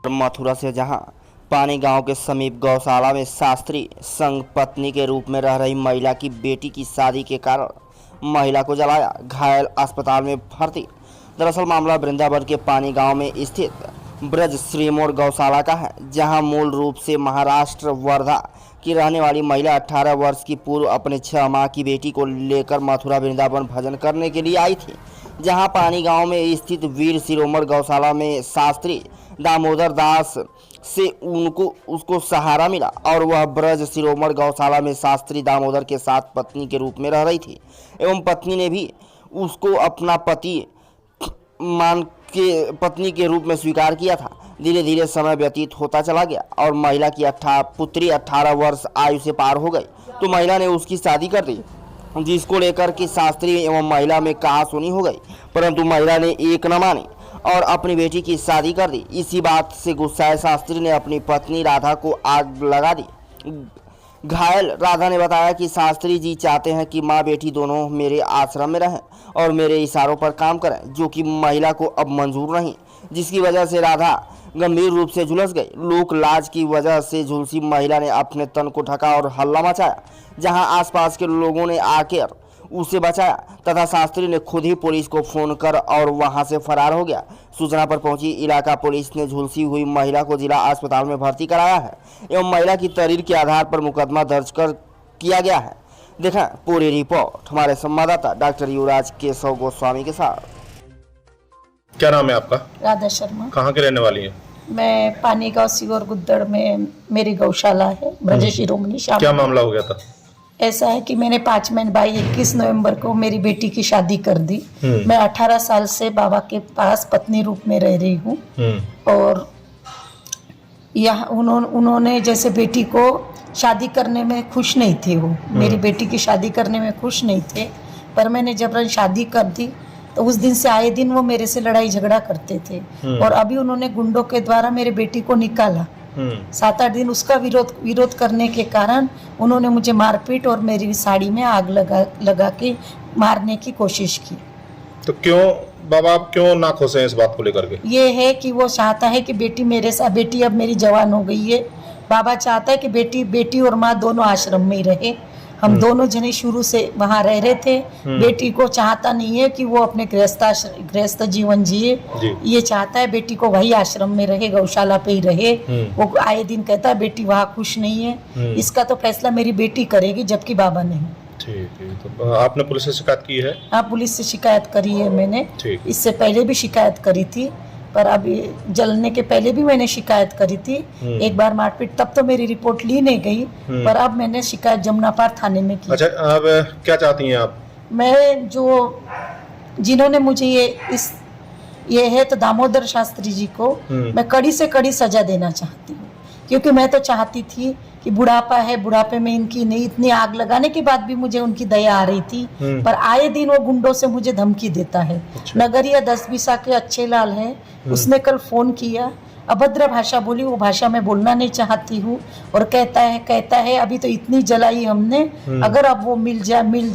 मथुरा से जहां पानी गांव के समीप गौशाला में शास्त्री संग पत्नी के रूप में रह रही महिला की बेटी की शादी के कारण महिला को जलाया, घायल अस्पताल में भर्ती। दरअसल मामला वृंदावन के पानी गांव में स्थित ब्रज श्रीमोर गौशाला का है, जहां मूल रूप से महाराष्ट्र वर्धा की रहने वाली महिला 18 वर्ष की पूर्व अपने 6 माह की बेटी को लेकर मथुरा वृंदावन भजन करने के लिए आई थी। जहां पानी गांव में स्थित वीर शिरोमणि गौशाला में शास्त्री दामोदर दास से उसको सहारा मिला और वह ब्रज शिरोमणि गौशाला में शास्त्री दामोदर के साथ पत्नी के रूप में रह रही थी एवं पत्नी ने भी उसको अपना पत्नी के रूप में स्वीकार किया था। धीरे धीरे समय व्यतीत होता चला गया और महिला की पुत्री 18 वर्ष आयु से पार हो गई तो महिला ने उसकी शादी कर दी, जिसको लेकर कि शास्त्री एवं महिला में कहासुनी हो गई, परंतु महिला ने एक न मानी और अपनी बेटी की शादी कर दी। इसी बात से गुस्साए शास्त्री ने अपनी पत्नी राधा को आग लगा दी। घायल राधा ने बताया कि शास्त्री जी चाहते हैं कि माँ बेटी दोनों मेरे आश्रम में रहें और मेरे इशारों पर काम करें, जो कि महिला को अब मंजूर नहीं, जिसकी वजह से राधा गंभीर रूप से झुलस गई। लोक लाज की वजह से झुलसी महिला ने अपने तन को ढका और हल्ला मचाया, जहां आसपास के लोगों ने आकर उसे बचाया तथा शास्त्री ने खुद ही पुलिस को फोन कर और वहां से फरार हो गया। सूचना पर पहुंची इलाका पुलिस ने झुलसी हुई महिला को जिला अस्पताल में भर्ती कराया है एवं महिला की तहरीर के आधार पर मुकदमा दर्ज किया गया है। देखा पूरी रिपोर्ट हमारे संवाददाता डॉक्टर युवराज केशव गोस्वामी के साथ। क्या नाम है आपका? राधा शर्मा। कहाँ के रहने वाली है? मैं पानी गांव सीवर गुद्दड़ में मेरी गौशाला है, ब्रज शिरोमणि। क्या मामला हो गया था? ऐसा है कि मैंने 21 नवंबर को मेरी बेटी की शादी कर दी। मैं 18 साल से बाबा के पास पत्नी रूप में रह रही हूँ और यहाँ उन्होंने जैसे बेटी को शादी करने में खुश नहीं थे, वो मेरी बेटी की शादी करने में खुश नहीं थे, पर मैंने जबरन शादी कर दी तो उस दिन से आए दिन वो मेरे से लड़ाई झगड़ा करते थे और अभी उन्होंने गुंडों के द्वारा मेरी बेटी को निकाला। 7-8 दिन उसका विरोध करने के कारण उन्होंने मुझे मारपीट और मेरी साड़ी में आग लगा के मारने की कोशिश की। तो क्यों बाबा, आप क्यों ना खुश हैं इस बात को लेकर के? ये है कि वो चाहता है कि बेटी मेरे साथ, बेटी अब मेरी जवान हो गई है, बाबा चाहता है कि बेटी और माँ दोनों आश्रम में ही रहे। हम दोनों जने शुरू से वहाँ रह रहे थे। बेटी को चाहता नहीं है कि वो अपने गृहस्थ जीवन जिए, ये चाहता है बेटी को वही आश्रम में रहे, गौशाला पे ही रहे। वो आए दिन कहता है बेटी वहाँ खुश नहीं है। इसका तो फैसला मेरी बेटी करेगी, जबकि बाबा नहीं। ठीक है, तो आपने पुलिस से शिकायत की है? हाँ, पुलिस से शिकायत करी है मैंने। इससे पहले भी शिकायत करी थी, पर अभी जलने के पहले भी मैंने शिकायत करी थी। एक बार मारपीट, तब तो मेरी रिपोर्ट ली नहीं गई, पर अब मैंने शिकायत जमुना पार थाने में की। अच्छा, अब क्या चाहती हैं आप? मैं जिन्होंने मुझे ये है तो दामोदर शास्त्री जी को मैं कड़ी से कड़ी सजा देना चाहती हूँ, क्योंकि मैं तो चाहती थी कि बुढ़ापा है, बुढ़ापे में इनकी नहीं, इतनी आग लगाने के बाद भी मुझे उनकी दया आ रही थी, पर आए दिन वो गुंडों से मुझे धमकी देता है। नगरिया 10 बीसा के अच्छे लाल है, उसने कल फोन किया, अभद्र भाषा बोली, वो भाषा में बोलना नहीं चाहती हूँ, और कहता है अभी तो इतनी जलाई हमने, अगर अब वो मिल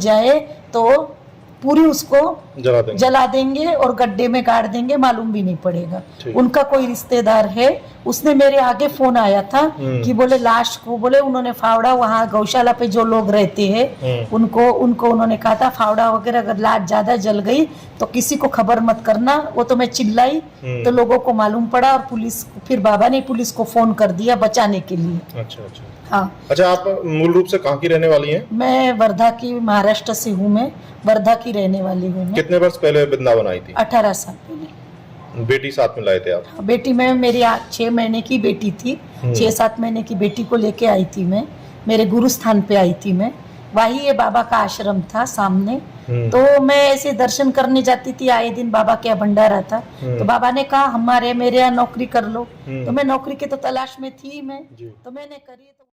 जाए तो पूरी उसको जला देंगे और गड्ढे में गाड़ देंगे, मालूम भी नहीं पड़ेगा। उनका कोई रिश्तेदार है, उसने मेरे आगे फोन आया था कि बोले लाश को, बोले उन्होंने फावड़ा, वहाँ गौशाला पे जो लोग रहते हैं उनको उन्होंने कहा था फावड़ा वगैरह अगर लाश ज्यादा जल गई तो किसी को खबर मत करना। वो तो मैं चिल्लाई तो लोगों को मालूम पड़ा और फिर बाबा ने पुलिस को फोन कर दिया बचाने के लिए। अच्छा। हाँ। अच्छा, आप मूल रूप से कहाँ की रहने वाली हैं? मैं वर्धा की, महाराष्ट्र से हूँ, मैं वर्धा की रहने वाली हूँ। कितने वर्ष पहले वृंदावन आई थी? 18 साल पहले। बेटी साथ में लाए थे आप? बेटी में मेरी 6 महीने की बेटी थी, 6-7 महीने की बेटी को लेके आई थी मैं, मेरे गुरु स्थान पे आई थी मैं। वही ये बाबा का आश्रम था सामने, तो मैं ऐसे दर्शन करने जाती थी, आए दिन बाबा के भंडारा था, तो बाबा ने कहा मेरे यहाँ नौकरी कर लो, तो मैं नौकरी के तो तलाश में थी मैं, तो मैंने करी।